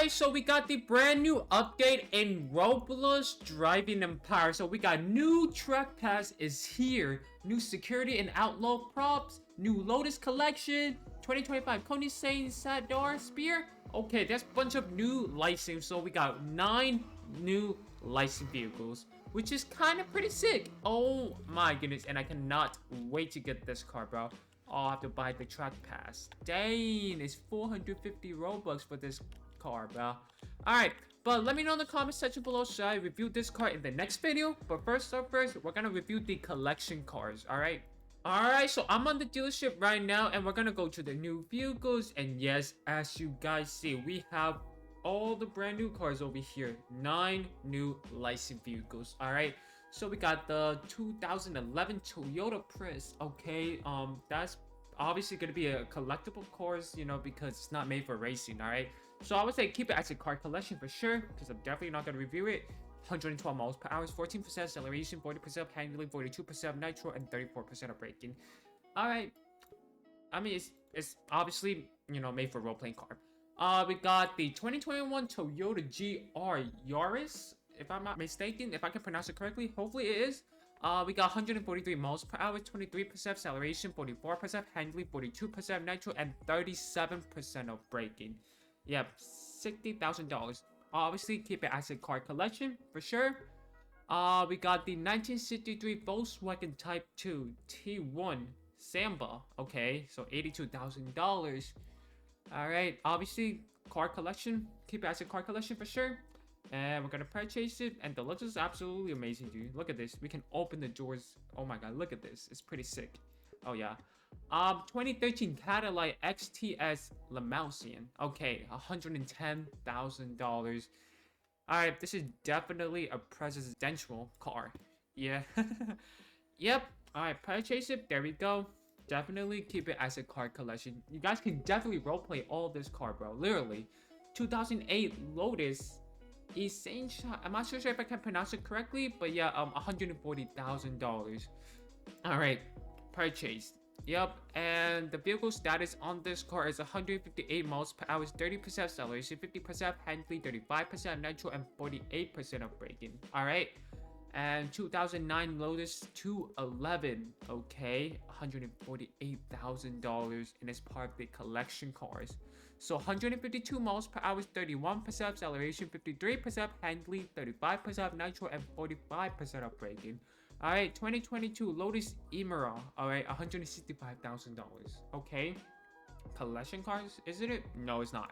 Alright, so we got the brand new update in Roblox Driving Empire. So we got new track pass is here, new security and outlaw props, new Lotus collection, 2025 Coney Saint Sadar Spear. Okay, there's a bunch of new license. So we got 9 new licensed vehicles, which is kind of pretty sick. Oh my goodness, and I cannot wait to get this car, bro. I'll have to buy the track pass. Dang, it's 450 Robux for this car, bro. Alright, but let me know in the comment section below, should I review this car in the next video? But first, we're gonna review the collection cars. Alright, so I'm on the dealership right now, and we're gonna go to the new vehicles. And yes, as you guys see, we have all the brand new cars over here. 9 new licensed vehicles. Alright, so we got the 2011 Toyota Prius. Okay, that's obviously gonna be a collectible course, you know, because it's not made for racing. All right, so I would say keep it as a car collection for sure, because I'm definitely not gonna review it. 112 miles per hour, 14% acceleration, 40% handling, 42% nitro, and 34% of braking. All right, I mean it's obviously, you know, made for role-playing car. We got the 2021 Toyota GR Yaris, if I'm not mistaken, if I can pronounce it correctly. Hopefully it is. We got 143 miles per hour, 23% acceleration, 44% handling, 42% nitro, and 37% of braking. Yep, $60,000. Obviously, keep it as a car collection for sure. We got the 1963 Volkswagen Type 2 T1 Samba. Okay, so $82,000. All right, obviously car collection. Keep it as a car collection for sure. And we're gonna purchase it, and the looks is absolutely amazing, dude. Look at this. We can open the doors. Oh my god, look at this. It's pretty sick. Oh yeah. 2013 Cadillac XTS Lamousian. Okay, $110,000. All right, this is definitely a presidential car. Yeah. Yep. All right, purchase it. There we go. Definitely keep it as a car collection. You guys can definitely roleplay all this car, bro. Literally. 2008 Lotus Essential. I'm not sure if I can pronounce it correctly, but yeah, $140,000. All right, purchased. Yep, and the vehicle status on this car is 158 miles per hour, 30% acceleration, 50% handling, 35% nitro, and 48% of braking. All right, and 2009 Lotus 211. Okay, $148,000, and it's part of the collection cars. So 152 miles per hour, 31% acceleration, 53% handling, 35% nitro, and 45% of braking. All right, 2022 Lotus Emira. All right, $165,000. Okay, collection cars, isn't it? No, it's not.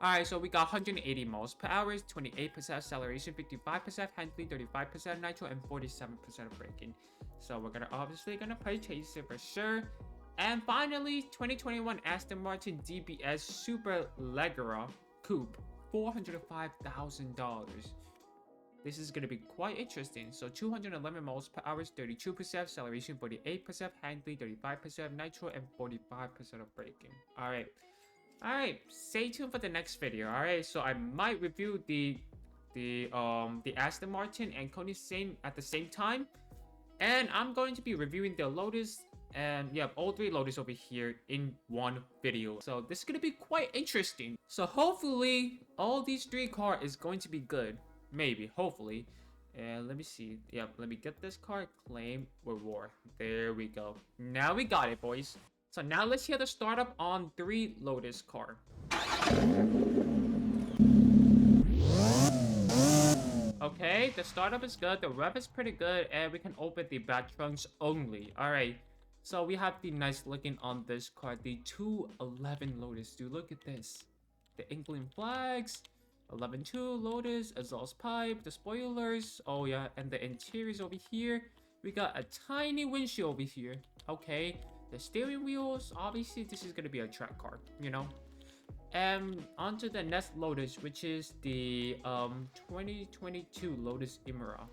All right, so we got 180 miles per hour, 28% acceleration, 55% handling, 35% nitro, and 47% of braking. So we're obviously gonna purchase it for sure. And finally, 2021 Aston Martin DBS Super Leggera Coupe, $405,000. This is going to be quite interesting. So 211 miles per hour, 32% acceleration, 48% handling, 35% nitro, and 45% of braking. All right, stay tuned for the next video. All right, so I might review the Aston Martin and Coney Saint at the same time, and I'm going to be reviewing the Lotus. And yeah, all 3 Lotus over here in one video. So this is gonna be quite interesting. So hopefully all these 3 cars is going to be good. Maybe, hopefully. And let me see. Yeah, let me get this car. Claim reward. There we go. Now we got it, boys. So now let's hear the startup on 3 Lotus car. Okay, the startup is good. The rev is pretty good, and we can open the back trunks only. All right. So we have the nice looking on this car, the 211 Lotus. Dude, look at this. The England flags, 11.2 Lotus, exhaust pipe, the spoilers. Oh yeah, and the interiors over here. We got a tiny windshield over here. Okay, the steering wheels. Obviously, this is gonna be a track car, you know. And onto the next Lotus, which is the 2022 Lotus Emira.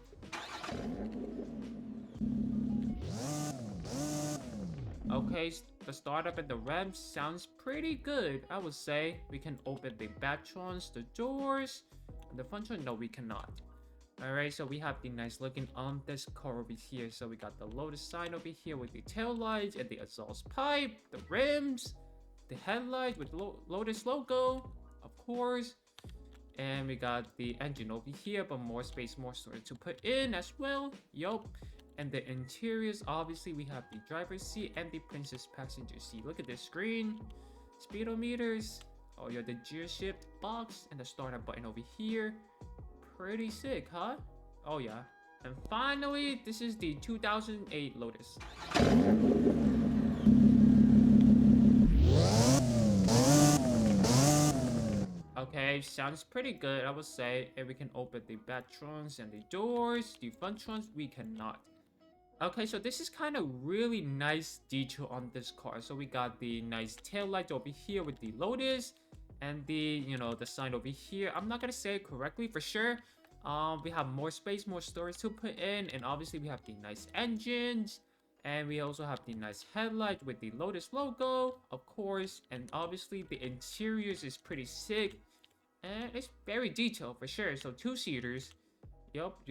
Okay, the startup and the ramp sounds pretty good, I would say. We can open the back trunks, the doors, and the front trunk. No, we cannot. Alright, so we have the nice looking on this car over here. So we got the Lotus sign over here with the tail lights and the exhaust pipe, the rims, the headlight with Lotus logo, of course. And we got the engine over here, but more space, more storage to put in as well. Yup. And the interiors, obviously, we have the driver's seat and the princess passenger seat. Look at this screen. Speedometers. Oh, yeah, the gear shift box and the startup button over here. Pretty sick, huh? Oh, yeah. And finally, this is the 2008 Lotus. Okay, sounds pretty good, I would say. And we can open the back trunks and the doors. The front trunks, we cannot. Okay, so this is kind of really nice detail on this car. So we got the nice tail light over here with the Lotus. And the, the sign over here. I'm not gonna say it correctly for sure. We have more space, more storage to put in. And obviously we have the nice engines. And we also have the nice headlight with the Lotus logo, of course. And obviously the interiors is pretty sick. And it's very detailed for sure. So 2-seaters. Yup.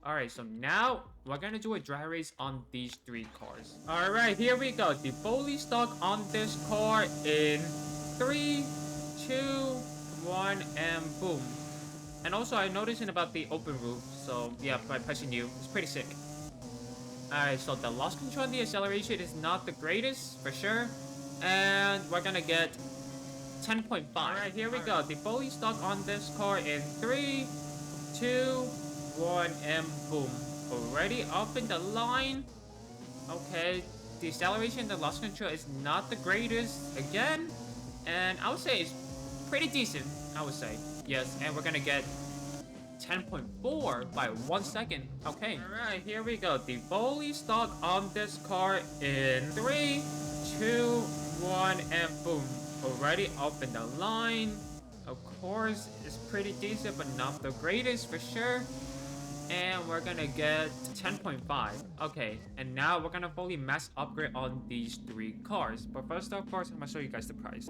Alright, so now we're gonna do a dry race on these 3 cars. Alright, here we go. The fully stock on this car in 3, 2, 1, and boom. And also I noticed about the open roof. So yeah, by pressing U, it's pretty sick. Alright, so the loss control and the acceleration is not the greatest for sure. And we're gonna get 10.5. Alright, here we go. The fully stock on this car in 3, 2, 1, and boom. Already up in the line. Okay, the acceleration and the loss control is not the greatest again. And I would say it's pretty decent, I would say. Yes, and we're gonna get 10.4 by 1 second. Okay. Alright, here we go. The fully stock on this car in 3, 2, 1, and boom. Already up in the line. Of course, it's pretty decent, but not the greatest for sure. And we're gonna get 10.5. Okay, and now we're gonna fully mass upgrade on these 3 cars. But first of course, I'm gonna show you guys the price.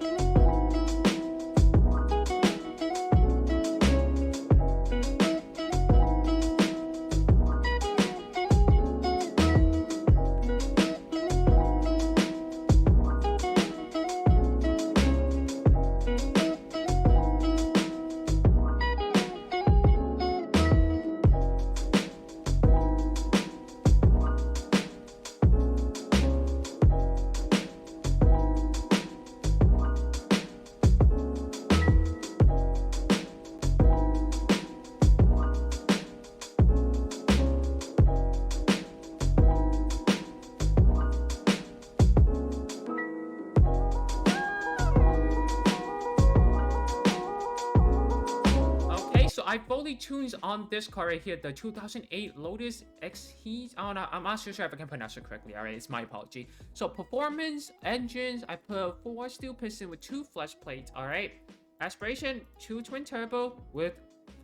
I fully tuned on this car right here, the 2008 Lotus X Heat. Oh no, I'm not so sure if I can pronounce it correctly. Alright, it's my apology. So performance, engines, I put 4 steel piston with 2 flesh plates. Alright, aspiration, 2 twin turbo with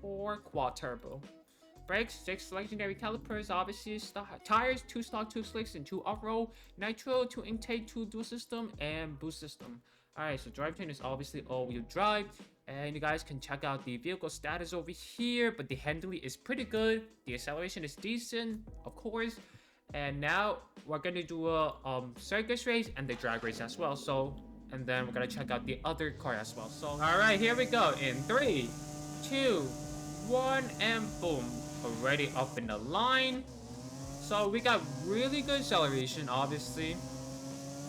4 quad turbo. Brakes, 6 legendary calipers, obviously. Tires, 2 stock, 2 slicks, and 2 off-road. Nitro, 2 intake, 2 dual system, and boost system. Alright, so drivetrain is obviously all-wheel drive. And you guys can check out the vehicle status over here. But the handling is pretty good. The acceleration is decent, of course. And now we're going to do a circus race and the drag race as well. So, and then we're going to check out the other car as well. So, alright, here we go. In 3, 2, 1, and boom. Already up in the line. So we got really good acceleration, obviously.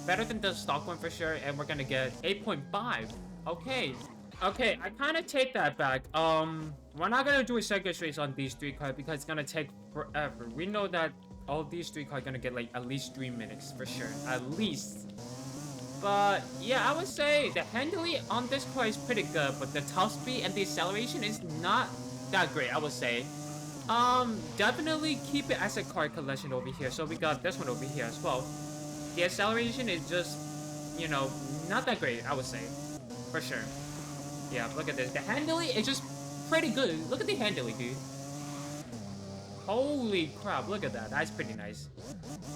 Better than the stock one for sure. And we're gonna get 8.5. Okay, I kind of take that back. We're not gonna do a circus race on these 3 cars because it's gonna take forever. We know that all these 3 cars are gonna get like at least 3 minutes for sure, at least. But yeah, I would say the handling on this car is pretty good, but the top speed and the acceleration is not that great, I would say. Definitely keep it as a car collection over here. So we got this one over here as well. The acceleration is just, not that great, I would say, for sure. Yeah, look at this. The handling is just pretty good. Look at the handling, dude. Holy crap, look at that. That's pretty nice.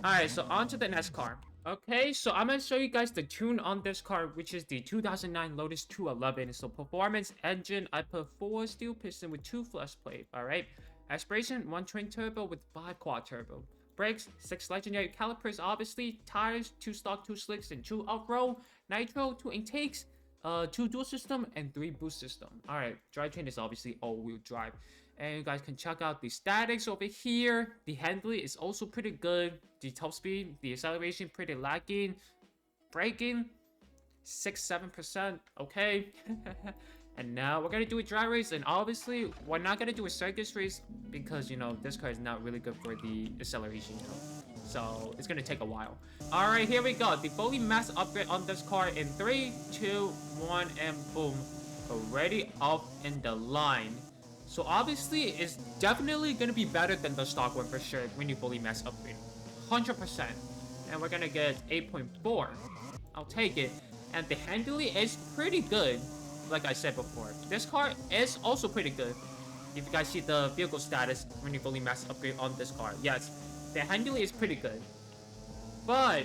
Alright, so on to the next car. Okay, so I'm gonna show you guys the tune on this car, which is the 2009 Lotus 211. So performance, engine, I put 4 steel piston with 2 flush plate. Alright. Aspiration, 1 twin turbo with 5 quad turbo. Brakes, 6 legendary calipers, obviously. Tires, 2 stock, 2 slicks, and 2 off-road. Nitro, 2 intakes, 2 dual system and 3 boost system. All right, drivetrain is obviously all-wheel drive, and you guys can check out the statics over here. The handling is also pretty good. The top speed, the acceleration pretty lacking. Braking 6-7%. Okay. And now we're gonna do a dry race, and obviously we're not gonna do a circus race because, you know, this car is not really good for the acceleration, you know? So it's gonna take a while. All right, here we go. The fully mass upgrade on this car in 3, 2, 1, and boom, already up in the line. So obviously it's definitely gonna be better than the stock one for sure when you fully mass upgrade, 100%. And we're gonna get 8.4. I'll take it. And the handling is pretty good. Like I said before, this car is also pretty good. If you guys see the vehicle status when you fully max upgrade on this car, yes, the handling is pretty good. But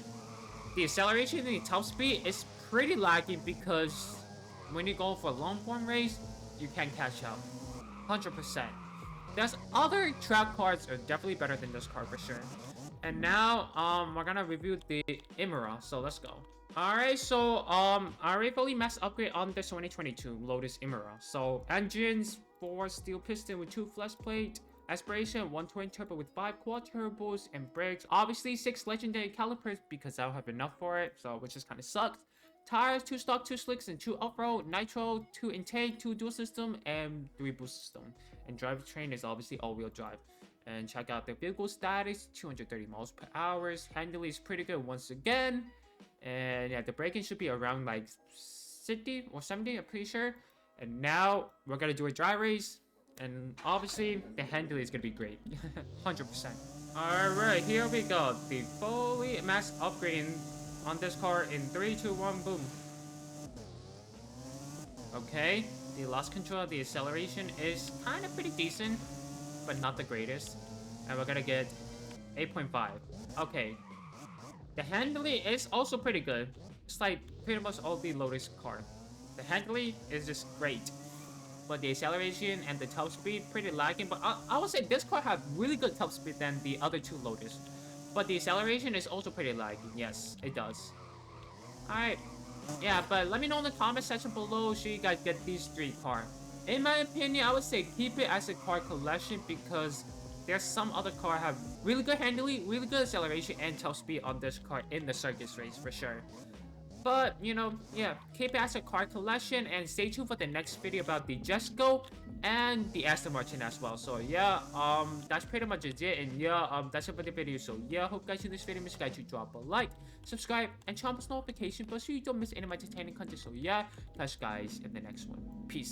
the acceleration and the top speed is pretty lacking because when you go for a long form race, you can't catch up, 100%. There's other track cars are definitely better than this car for sure. And now we're gonna review the Imura, so let's go. Alright, so I already fully max upgrade on this 2022 Lotus Imura. So engines, 4 steel piston with 2 flex plate, aspiration, 1 twin turbo with 5 quad turbos, and brakes. Obviously 6 legendary calipers because I don't have enough for it, so which just kind of sucks. Tires, 2 stock, 2 slicks, and 2 off-road, nitro, 2 intake, 2 dual system, and 3 boost system. And drivetrain is obviously all-wheel drive. And check out the vehicle status, 230 miles per hour. Handling is pretty good once again. And yeah, the braking should be around like 60 or 70, I'm pretty sure. And now we're gonna do a dry race. And obviously the handling is gonna be great. 100%. Alright, here we go. The fully max upgrading on this car in 3, 2, 1, boom. Okay, the lost control of the acceleration is kind of pretty decent, but not the greatest. And we're gonna get 8.5. Okay. The handling is also pretty good. It's like pretty much all the Lotus car. The handling is just great. But the acceleration and the top speed pretty lacking. But I would say this car has really good top speed than the other 2 Lotus. But the acceleration is also pretty lacking. Yes, it does. Alright. Yeah, but let me know in the comment section below should you guys get these 3 cars. In my opinion, I would say keep it as a car collection because there's some other car have really good handling, really good acceleration, and top speed on this car in the circus race for sure. But, you know, yeah, keep it as a car collection and stay tuned for the next video about the Jesco and the Aston Martin as well. So yeah, that's pretty much it. And yeah, that's it for the video. So yeah, hope you guys enjoyed this video. Make sure you drop a like, subscribe, and turn on post notification bell so you don't miss any of my entertaining content. So yeah, catch you guys in the next one. Peace.